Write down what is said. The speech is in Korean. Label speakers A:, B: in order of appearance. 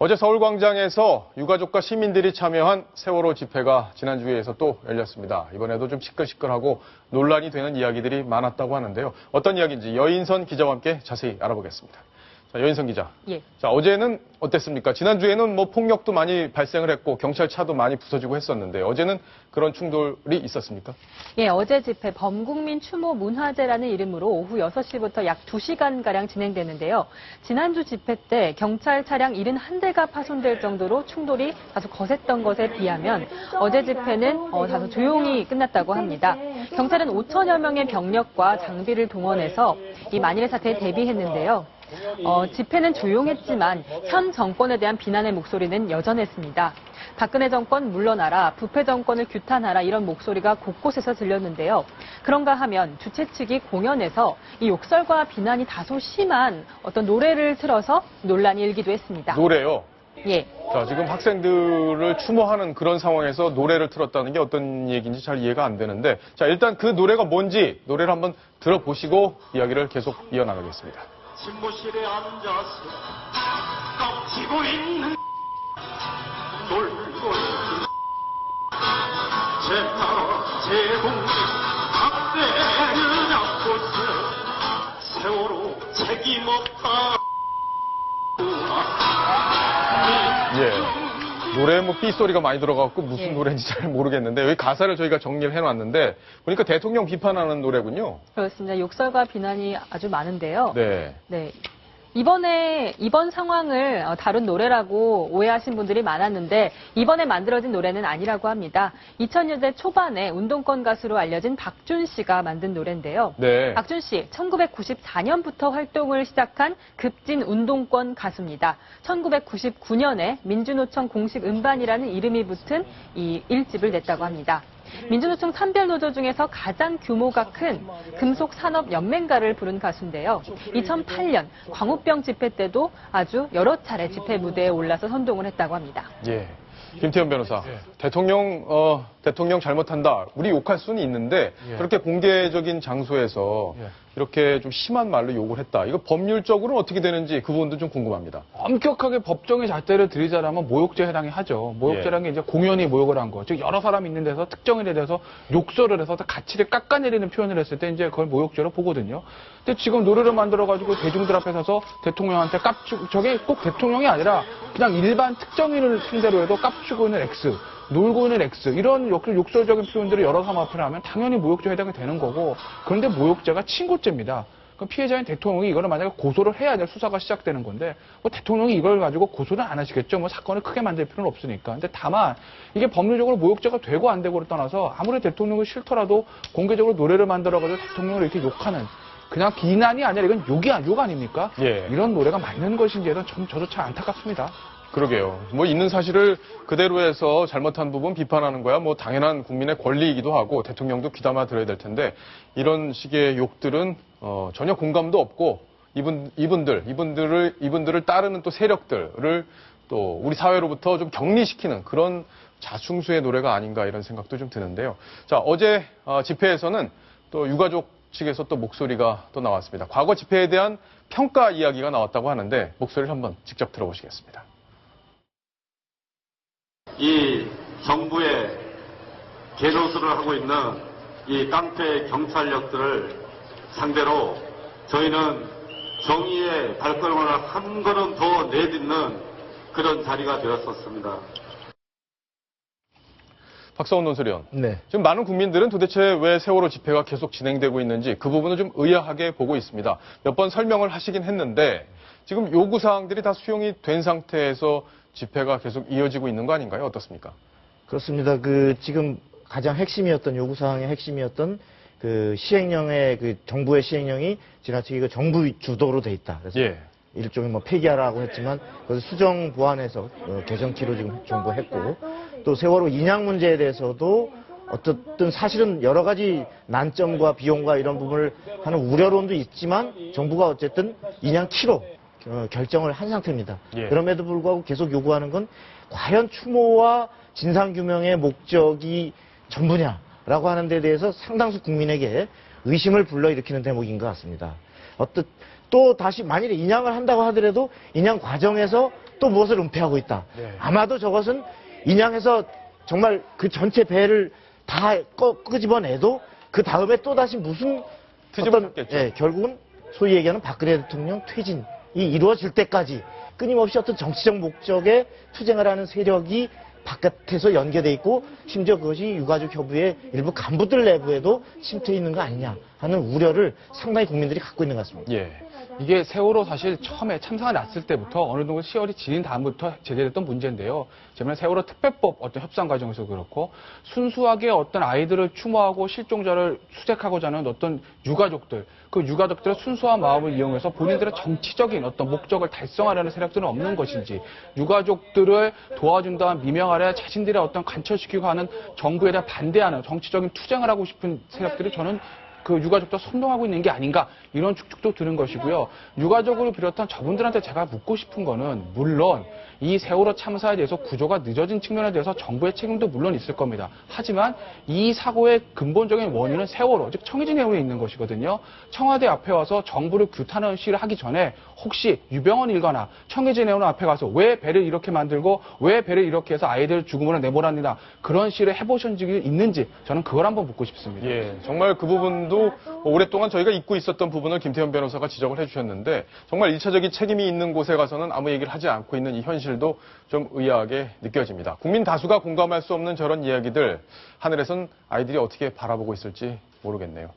A: 어제 서울광장에서 유가족과 시민들이 참여한 세월호 집회가 지난주에서 또 열렸습니다. 이번에도 좀 시끌시끌하고 논란이 되는 이야기들이 많았다고 하는데요. 어떤 이야기인지 여인선 기자와 함께 자세히 알아보겠습니다. 자, 여인선 기자.
B: 예.
A: 자, 어제는 어땠습니까? 지난주에는 뭐 폭력도 많이 발생을 했고 경찰차도 많이 부서지고 했었는데 어제는 그런 충돌이 있었습니까?
B: 예, 어제 집회 범국민 추모 문화제라는 이름으로 오후 6시부터 약 2시간가량 진행되는데요. 지난주 집회 때 경찰 차량 71대가 파손될 정도로 충돌이 다소 거셌던 것에 비하면 어제 집회는 다소 조용히 끝났다고 합니다. 경찰은 5천여 명의 병력과 장비를 동원해서 이 만일의 사태에 대비했는데요. 집회는 조용했지만 현 정권에 대한 비난의 목소리는 여전했습니다. 박근혜 정권 물러나라, 부패 정권을 규탄하라 이런 목소리가 곳곳에서 들렸는데요. 그런가 하면 주최 측이 공연에서 이 욕설과 비난이 다소 심한 어떤 노래를 틀어서 논란이 일기도 했습니다.
A: 노래요?
B: 예.
A: 자, 지금 학생들을 추모하는 그런 상황에서 노래를 틀었다는 게 어떤 얘기인지 잘 이해가 안 되는데, 자, 일단 그 노래가 뭔지 노래를 한번 들어보시고 이야기를 계속 이어나가겠습니다.
C: 집무실에 앉아서 깝치고 있는 놀고 제 딸아 제 동생 학대를 잡고서 세월호 책임 없다.
A: 예. 노래에 뭐 삐소리가 많이 들어가고 무슨
B: 예.
A: 노래인지 잘 모르겠는데 여기 가사를 저희가 정리를 해놨는데 보니까 대통령 비판하는 노래군요.
B: 그렇습니다. 욕설과 비난이 아주 많은데요.
A: 네.
B: 네. 이번 상황을 다룬 노래라고 오해하신 분들이 많았는데 이번에 만들어진 노래는 아니라고 합니다. 2000년대 초반에 운동권 가수로 알려진 박준 씨가 만든 노래인데요.
A: 네.
B: 박준 씨, 1994년부터 활동을 시작한 급진 운동권 가수입니다. 1999년에 민주노총 공식 음반이라는 이름이 붙은 이 1집을 냈다고 합니다. 민주노총 산별노조 중에서 가장 규모가 큰 금속산업연맹가를 부른 가수인데요. 2008년 광우병 집회 때도 아주 여러 차례 집회 무대에 올라서 선동을 했다고 합니다.
A: 예. 김태현 변호사, 대통령 잘못한다. 우리 욕할 수는 있는데 그렇게 공개적인 장소에서 이렇게 좀 심한 말로 욕을 했다. 이거 법률적으로는 어떻게 되는지 그 부분도 좀 궁금합니다.
D: 엄격하게 법정의 잣대를 들이자라면 모욕죄에 해당이 하죠. 모욕죄라는 게 이제 공연히 모욕을 한 거. 즉 여러 사람이 있는 데서 특정인에 대해서 욕설을 해서 가치를 깎아내리는 표현을 했을 때 이제 그걸 모욕죄로 보거든요. 근데 지금 노래를 만들어가지고 대중들 앞에 서서 대통령한테 깝치고, 저게 꼭 대통령이 아니라 그냥 일반 특정인을 상대로 해도 깝치고 있는 X, 놀고 있는 X, 이런 욕설적인 표현들을 여러 사람 앞에 하면 당연히 모욕죄에 해당이 되는 거고, 그런데 모욕죄가 친고죄입니다. 그럼 피해자인 대통령이 이거를 만약에 고소를 해야 될 수사가 시작되는 건데, 뭐 대통령이 이걸 가지고 고소는 안 하시겠죠. 뭐 사건을 크게 만들 필요는 없으니까. 근데 다만 이게 법률적으로 모욕죄가 되고 안 되고를 떠나서 아무리 대통령이 싫더라도 공개적으로 노래를 만들어가지고 대통령을 이렇게 욕하는, 그냥 비난이 아니라 이건 욕 아닙니까?
A: 예.
D: 이런 노래가 맞는 것인지에는 저도 참 안타깝습니다.
A: 그러게요. 뭐 있는 사실을 그대로 해서 잘못한 부분 비판하는 거야 뭐 당연한 국민의 권리이기도 하고 대통령도 귀담아 들어야 될 텐데 이런 식의 욕들은 전혀 공감도 없고 이분들을 따르는 또 세력들을 또 우리 사회로부터 좀 격리시키는 그런 자충수의 노래가 아닌가 이런 생각도 좀 드는데요. 자, 어제 집회에서는 또 유가족 측에서 또 목소리가 또 나왔습니다. 과거 집회에 대한 평가 이야기가 나왔다고 하는데 목소리를 한번 직접 들어보시겠습니다.
C: 이 정부의 개노수를 하고 있는 이 깡패 경찰력들을 상대로 저희는 정의의 발걸음을 한 걸음 더 내딛는 그런 자리가 되었었습니다.
A: 박사원 논설위원.
E: 네.
A: 지금 많은 국민들은 도대체 왜 세월호 집회가 계속 진행되고 있는지 그 부분을 좀 의아하게 보고 있습니다. 몇 번 설명을 하시긴 했는데 지금 요구사항들이 다 수용이 된 상태에서 집회가 계속 이어지고 있는 거 아닌가요? 어떻습니까?
E: 그렇습니다. 지금 가장 핵심이었던, 요구사항의 핵심이었던 시행령의, 정부의 시행령이 지나치게 정부 주도로 돼 있다. 그래서
A: 예.
E: 일종의 폐기하라고 했지만, 그것을 수정 보완해서 개정키로 지금 정부가 했고, 또 세월호 인양 문제에 대해서도 어쨌든 사실은 여러 가지 난점과 비용과 이런 부분을 하는 우려론도 있지만, 정부가 어쨌든 인양키로 결정을 한 상태입니다.
A: 예.
E: 그럼에도 불구하고 계속 요구하는 건 과연 추모와 진상규명의 목적이 전부냐라고 하는 데 대해서 상당수 국민에게 의심을 불러일으키는 대목인 것 같습니다. 또 다시 만일에 인양을 한다고 하더라도 인양 과정에서 또 무엇을 은폐하고 있다.
A: 네.
E: 아마도 저것은 인양해서 정말 그 전체 배를 다 끄집어내도 그 다음에 또 다시 무슨
A: 뒤집어졌겠죠.
E: 예, 결국은 소위 얘기하는 박근혜 대통령 퇴진이 이루어질 때까지 끊임없이 어떤 정치적 목적에 투쟁을 하는 세력이 바깥에서 연계돼 있고 심지어 그것이 유가족 협의회 일부 간부들 내부에도 침투해 있는 거 아니냐 하는 우려를 상당히 국민들이 갖고 있는 것 같습니다.
A: 예.
D: 이게 세월호 사실 처음에 참사가 났을 때부터 어느 정도 시월이 지닌 다음부터 제기됐던 문제인데요. 제가 세월호 특별법 어떤 협상 과정에서 그렇고 순수하게 어떤 아이들을 추모하고 실종자를 수색하고자 하는 어떤 유가족들, 그 유가족들의 순수한 마음을 이용해서 본인들의 정치적인 어떤 목적을 달성하려는 세력들은 없는 것인지, 유가족들을 도와준다는 미명 아래 자신들의 어떤 간철시키고 하는 정부에 대한 반대하는 정치적인 투쟁을 하고 싶은 세력들이 저는 그 유가족도 선동하고 있는 게 아닌가 이런 축축도 드는 것이고요. 유가족을 비롯한 저분들한테 제가 묻고 싶은 거는 물론 이 세월호 참사에 대해서 구조가 늦어진 측면에 대해서 정부의 책임도 물론 있을 겁니다. 하지만 이 사고의 근본적인 원인은 세월호, 즉 청해진 해운에 있는 것이거든요. 청와대 앞에 와서 정부를 규탄하는 시위를 하기 전에 혹시 유병헌 일가나 청해진 해운 앞에 가서 왜 배를 이렇게 만들고 왜 배를 이렇게 해서 아이들 죽음으로 내몰았느냐 그런 시위를 해보신 적이 있는지 저는 그걸 한번 묻고 싶습니다.
A: 예, 정말 그 부분도 오랫동안 저희가 잊고 있었던 부분을 김태현 변호사가 지적을 해주셨는데 정말 1차적인 책임이 있는 곳에 가서는 아무 얘기를 하지 않고 있는 이 현실도 좀 의아하게 느껴집니다. 국민 다수가 공감할 수 없는 저런 이야기들 하늘에선 아이들이 어떻게 바라보고 있을지 모르겠네요.